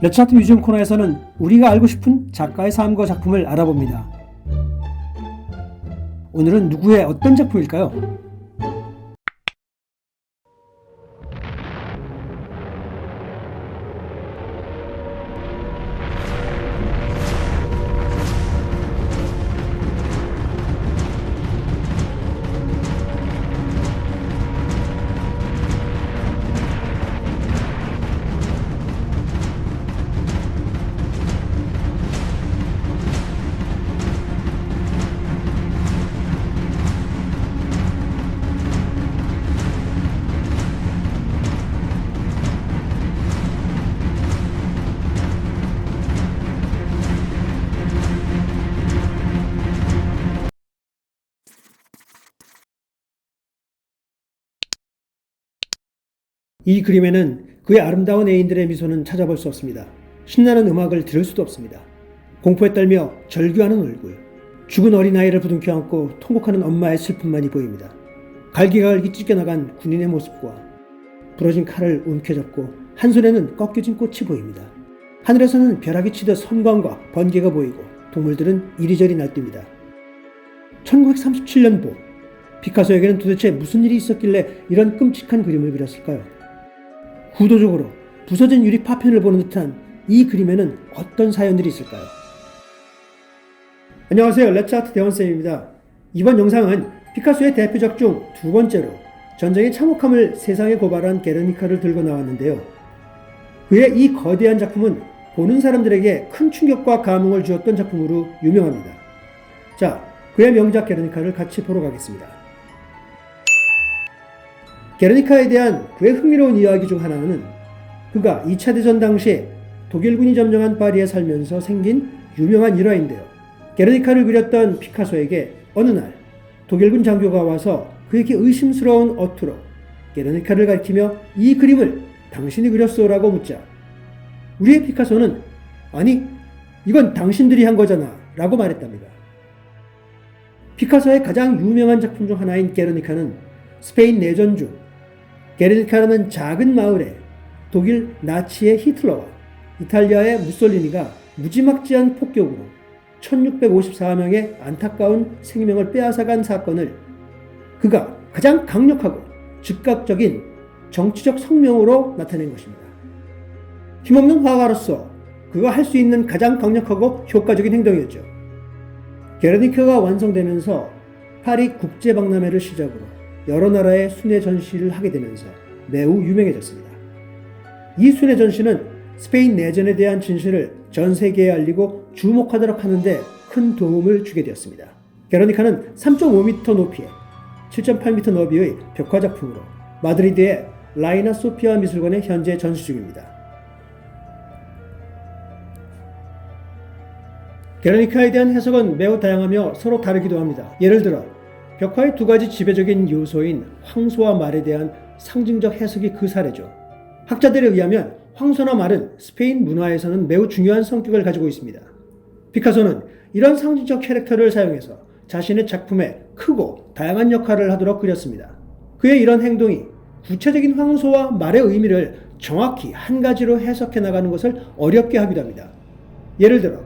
레차트 뮤지엄 코너에서는 우리가 알고 싶은 작가의 삶과 작품을 알아봅니다. 오늘은 누구의 어떤 작품일까요? 이 그림에는 그의 아름다운 애인들의 미소는 찾아볼 수 없습니다. 신나는 음악을 들을 수도 없습니다. 공포에 떨며 절규하는 얼굴, 죽은 어린아이를 부둥켜 안고 통곡하는 엄마의 슬픔만이 보입니다. 갈기갈기 찢겨나간 군인의 모습과 부러진 칼을 움켜잡고 한 손에는 꺾여진 꽃이 보입니다. 하늘에서는 벼락이 치듯 선광과 번개가 보이고 동물들은 이리저리 날뜁니다. 1937년 봄, 피카소에게는 도대체 무슨 일이 있었길래 이런 끔찍한 그림을 그렸을까요? 구도적으로 부서진 유리 파편을 보는 듯한 이 그림에는 어떤 사연들이 있을까요? 안녕하세요. 레츠아트 대원쌤입니다. 이번 영상은 피카소의 대표작 중 두 번째로 전쟁의 참혹함을 세상에 고발한 게르니카를 들고 나왔는데요. 그의 이 거대한 작품은 보는 사람들에게 큰 충격과 감흥을 주었던 작품으로 유명합니다. 자, 그의 명작 게르니카를 같이 보러 가겠습니다. 게르니카에 대한 그의 흥미로운 이야기 중 하나는 그가 2차 대전 당시에 독일군이 점령한 파리에 살면서 생긴 유명한 일화인데요. 게르니카를 그렸던 피카소에게 어느 날 독일군 장교가 와서 그에게 의심스러운 어투로 게르니카를 가리키며 이 그림을 당신이 그렸소라고 묻자 우리의 피카소는 아니 이건 당신들이 한 거잖아 라고 말했답니다. 피카소의 가장 유명한 작품 중 하나인 게르니카는 스페인 내전 중 게르니카라는 작은 마을에 독일 나치의 히틀러와 이탈리아의 무솔리니가 무지막지한 폭격으로 1654명의 안타까운 생명을 빼앗아간 사건을 그가 가장 강력하고 즉각적인 정치적 성명으로 나타낸 것입니다. 힘없는 화가로서 그가 할 수 있는 가장 강력하고 효과적인 행동이었죠. 게르니카가 완성되면서 파리 국제박람회를 시작으로 여러 나라의 순회 전시를 하게 되면서 매우 유명해졌습니다. 이 순회 전시는 스페인 내전에 대한 진실을 전 세계에 알리고 주목하도록 하는데 큰 도움을 주게 되었습니다. 게르니카는 3.5m 높이에 7.8m 너비의 벽화작품으로 마드리드의 라이나 소피아 미술관에 현재 전시 중입니다. 게르니카에 대한 해석은 매우 다양하며 서로 다르기도 합니다. 예를 들어 벽화의 두 가지 지배적인 요소인 황소와 말에 대한 상징적 해석이 그 사례죠. 학자들에 의하면 황소나 말은 스페인 문화에서는 매우 중요한 성격을 가지고 있습니다. 피카소는 이런 상징적 캐릭터를 사용해서 자신의 작품에 크고 다양한 역할을 하도록 그렸습니다. 그의 이런 행동이 구체적인 황소와 말의 의미를 정확히 한 가지로 해석해 나가는 것을 어렵게 하기도 합니다. 예를 들어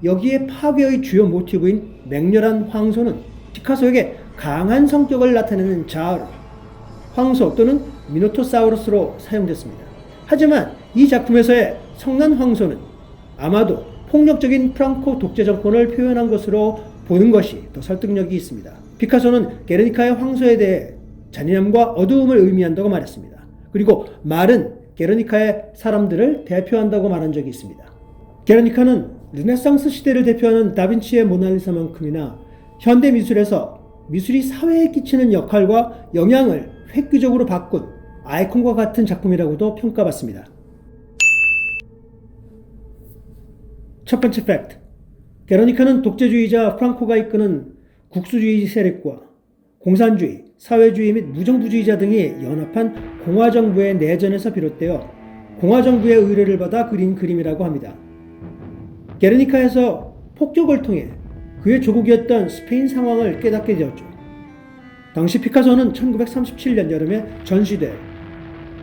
여기에 파괴의 주요 모티브인 맹렬한 황소는 피카소에게 강한 성격을 나타내는 자아로 황소 또는 미노토사우루스로 사용됐습니다. 하지만 이 작품에서의 성난 황소는 아마도 폭력적인 프랑코 독재 정권을 표현한 것으로 보는 것이 더 설득력이 있습니다. 피카소는 게르니카의 황소에 대해 잔인함과 어두움을 의미한다고 말했습니다. 그리고 말은 게르니카의 사람들을 대표한다고 말한 적이 있습니다. 게르니카는 르네상스 시대를 대표하는 다빈치의 모나리사만큼이나 현대 미술에서 미술이 사회에 끼치는 역할과 영향을 획기적으로 바꾼 아이콘과 같은 작품이라고도 평가받습니다. 첫 번째 팩트. 게르니카는 독재주의자 프랑코가 이끄는 국수주의 세력과 공산주의, 사회주의 및 무정부주의자 등이 연합한 공화정부의 내전에서 비롯되어 공화정부의 의뢰를 받아 그린 그림이라고 합니다. 게르니카에서 폭격을 통해 그의 조국이었던 스페인 상황을 깨닫게 되었죠. 당시 피카소는 1937년 여름에 전시될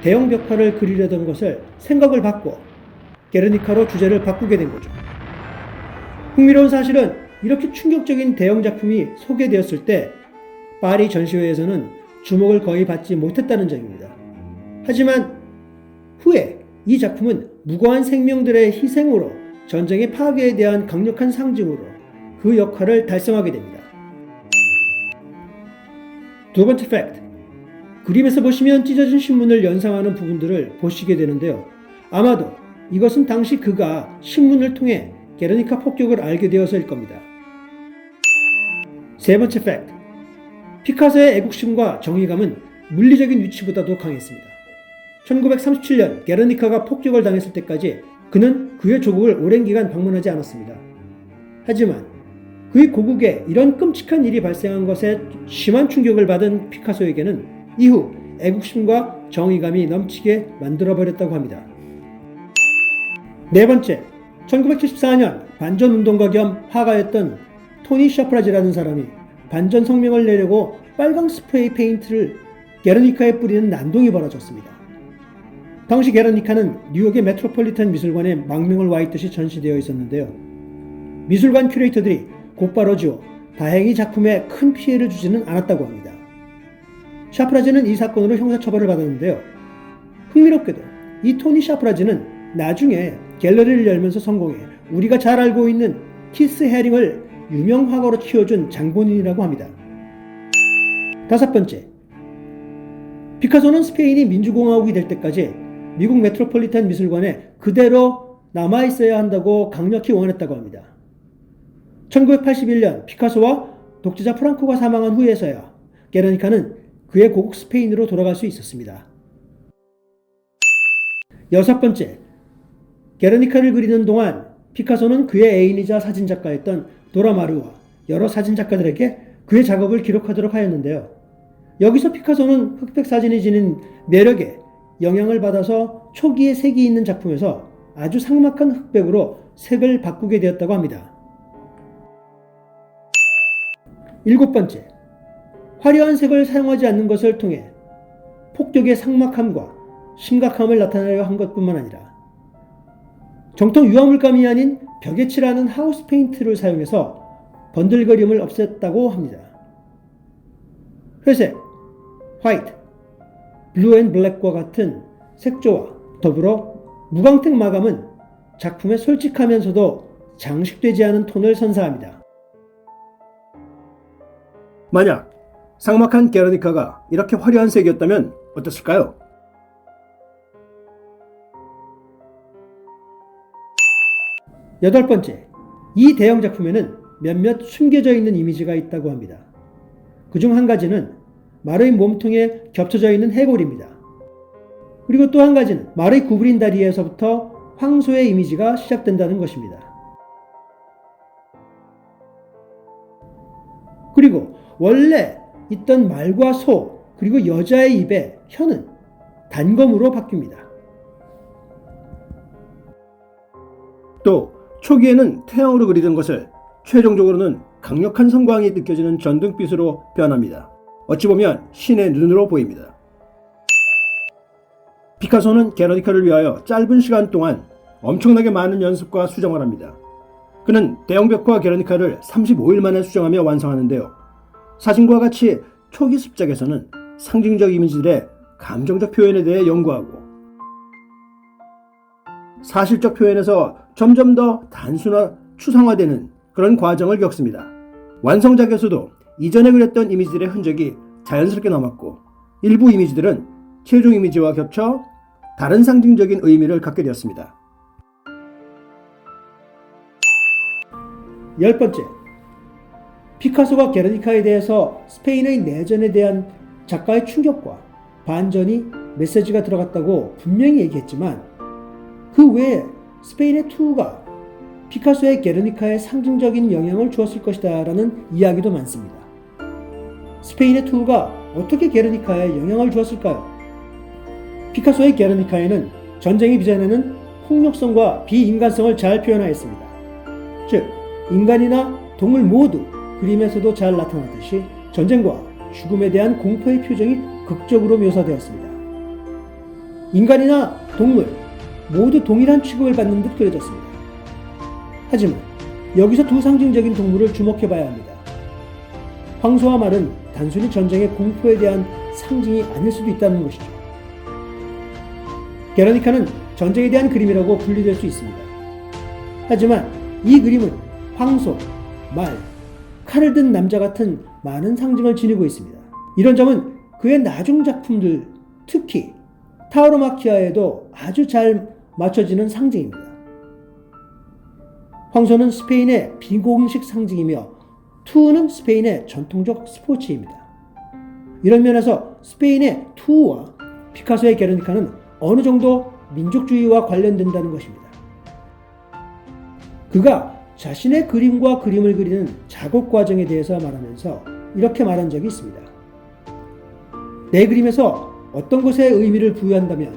대형 벽화를 그리려던 것을 생각을 바꿔 게르니카로 주제를 바꾸게 된 거죠. 흥미로운 사실은 이렇게 충격적인 대형 작품이 소개되었을 때 파리 전시회에서는 주목을 거의 받지 못했다는 점입니다. 하지만 후에 이 작품은 무고한 생명들의 희생으로 전쟁의 파괴에 대한 강력한 상징으로 그 역할을 달성하게 됩니다. 두 번째 팩트. 그림에서 보시면 찢어진 신문을 연상하는 부분들을 보시게 되는데요. 아마도 이것은 당시 그가 신문을 통해 게르니카 폭격을 알게 되어서일 겁니다. 세 번째 팩트. 피카소의 애국심과 정의감은 물리적인 위치보다도 강했습니다. 1937년 게르니카가 폭격을 당했을 때까지 그는 그의 조국을 오랜 기간 방문하지 않았습니다. 하지만 그의 고국에 이런 끔찍한 일이 발생한 것에 심한 충격을 받은 피카소에게는 이후 애국심과 정의감이 넘치게 만들어버렸다고 합니다. 네 번째, 1974년 반전운동가 겸 화가였던 토니 샤프라지라는 사람이 반전 성명을 내려고 빨강 스프레이 페인트를 게르니카에 뿌리는 난동이 벌어졌습니다. 당시 게르니카는 뉴욕의 메트로폴리탄 미술관에 망명을 와 있듯이 전시되어 있었는데요. 미술관 큐레이터들이 곧바로 지워 다행히 작품에 큰 피해를 주지는 않았다고 합니다. 샤프라지는 이 사건으로 형사처벌을 받았는데요. 흥미롭게도 이 토니 샤프라지는 나중에 갤러리를 열면서 성공해 우리가 잘 알고 있는 키스 헤링을 유명 화가로 키워준 장본인이라고 합니다. 다섯 번째, 피카소는 스페인이 민주공화국이 될 때까지 미국 메트로폴리탄 미술관에 그대로 남아있어야 한다고 강력히 원했다고 합니다. 1981년 피카소와 독재자 프랑코가 사망한 후에서야 게르니카는 그의 고국 스페인으로 돌아갈 수 있었습니다. 여섯 번째, 게르니카를 그리는 동안 피카소는 그의 애인이자 사진작가였던 도라 마르와 여러 사진작가들에게 그의 작업을 기록하도록 하였는데요. 여기서 피카소는 흑백 사진이 지닌 매력에 영향을 받아서 초기에 색이 있는 작품에서 아주 삭막한 흑백으로 색을 바꾸게 되었다고 합니다. 일곱 번째, 화려한 색을 사용하지 않는 것을 통해 폭격의 삭막함과 심각함을 나타내려 한 것뿐만 아니라 정통 유화물감이 아닌 벽에 칠하는 하우스 페인트를 사용해서 번들거림을 없앴다고 합니다. 회색, 화이트, 블루 앤 블랙과 같은 색조와 더불어 무광택 마감은 작품의 솔직하면서도 장식되지 않은 톤을 선사합니다. 만약 삭막한 게르니카가 이렇게 화려한 색이었다면 어땠을까요? 여덟 번째, 이 대형 작품에는 몇몇 숨겨져 있는 이미지가 있다고 합니다. 그중 한 가지는 마르의 몸통에 겹쳐져 있는 해골입니다. 그리고 또 한 가지는 마르의 구부린 다리에서부터 황소의 이미지가 시작된다는 것입니다. 그리고 원래 있던 말과 소 그리고 여자의 입에 혀는 단검으로 바뀝니다. 또 초기에는 태양으로 그리던 것을 최종적으로는 강력한 성광이 느껴지는 전등빛으로 변합니다. 어찌 보면 신의 눈으로 보입니다. 피카소는 게르니카를 위하여 짧은 시간 동안 엄청나게 많은 연습과 수정을 합니다. 그는 대형 벽화 게르니카를 35일 만에 수정하며 완성하는데요. 사진과 같이 초기 습작에서는 상징적 이미지들의 감정적 표현에 대해 연구하고 사실적 표현에서 점점 더 단순화, 추상화되는 그런 과정을 겪습니다. 완성작에서도 이전에 그렸던 이미지들의 흔적이 자연스럽게 남았고 일부 이미지들은 최종 이미지와 겹쳐 다른 상징적인 의미를 갖게 되었습니다. 열 번째, 피카소가 게르니카에 대해서 스페인의 내전에 대한 작가의 충격과 반전이 메시지가 들어갔다고 분명히 얘기했지만 그 외에 스페인의 투우가 피카소의 게르니카에 상징적인 영향을 주었을 것이다 라는 이야기도 많습니다. 스페인의 투우가 어떻게 게르니카에 영향을 주었을까요? 피카소의 게르니카에는 전쟁이 빚어내는 폭력성과 비인간성을 잘 표현하였습니다. 즉, 인간이나 동물 모두 그림에서도 잘 나타나듯이 전쟁과 죽음에 대한 공포의 표정이 극적으로 묘사되었습니다. 인간이나 동물, 모두 동일한 취급을 받는 듯 그려졌습니다. 하지만 여기서 두 상징적인 동물을 주목해봐야 합니다. 황소와 말은 단순히 전쟁의 공포에 대한 상징이 아닐 수도 있다는 것이죠. 게르니카는 전쟁에 대한 그림이라고 분류될 수 있습니다. 하지만 이 그림은 황소, 말, 칼을 든 남자 같은 많은 상징을 지니고 있습니다. 이런 점은 그의 나중 작품들, 특히 타우로마키아에도 아주 잘 맞춰지는 상징입니다. 황소는 스페인의 비공식 상징이며 투우는 스페인의 전통적 스포츠입니다. 이런 면에서 스페인의 투우와 피카소의 게르니카는 어느 정도 민족주의와 관련된다는 것입니다. 그가 자신의 그림과 그림을 그리는 작업 과정에 대해서 말하면서 이렇게 말한 적이 있습니다. 내 그림에서 어떤 것에 의미를 부여한다면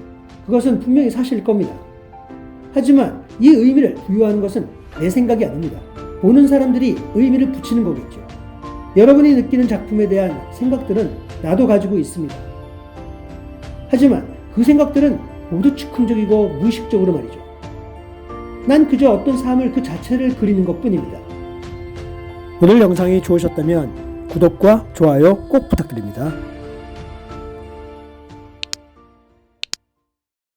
그것은 분명히 사실일 겁니다. 하지만 이 의미를 부여하는 것은 내 생각이 아닙니다. 보는 사람들이 의미를 붙이는 거겠죠. 여러분이 느끼는 작품에 대한 생각들은 나도 가지고 있습니다. 하지만 그 생각들은 모두 즉흥적이고 무의식적으로 말이죠. 난 그저 어떤 삶을 그 자체를 그리는 것뿐입니다. 오늘 영상이 좋으셨다면 구독과 좋아요 꼭 부탁드립니다.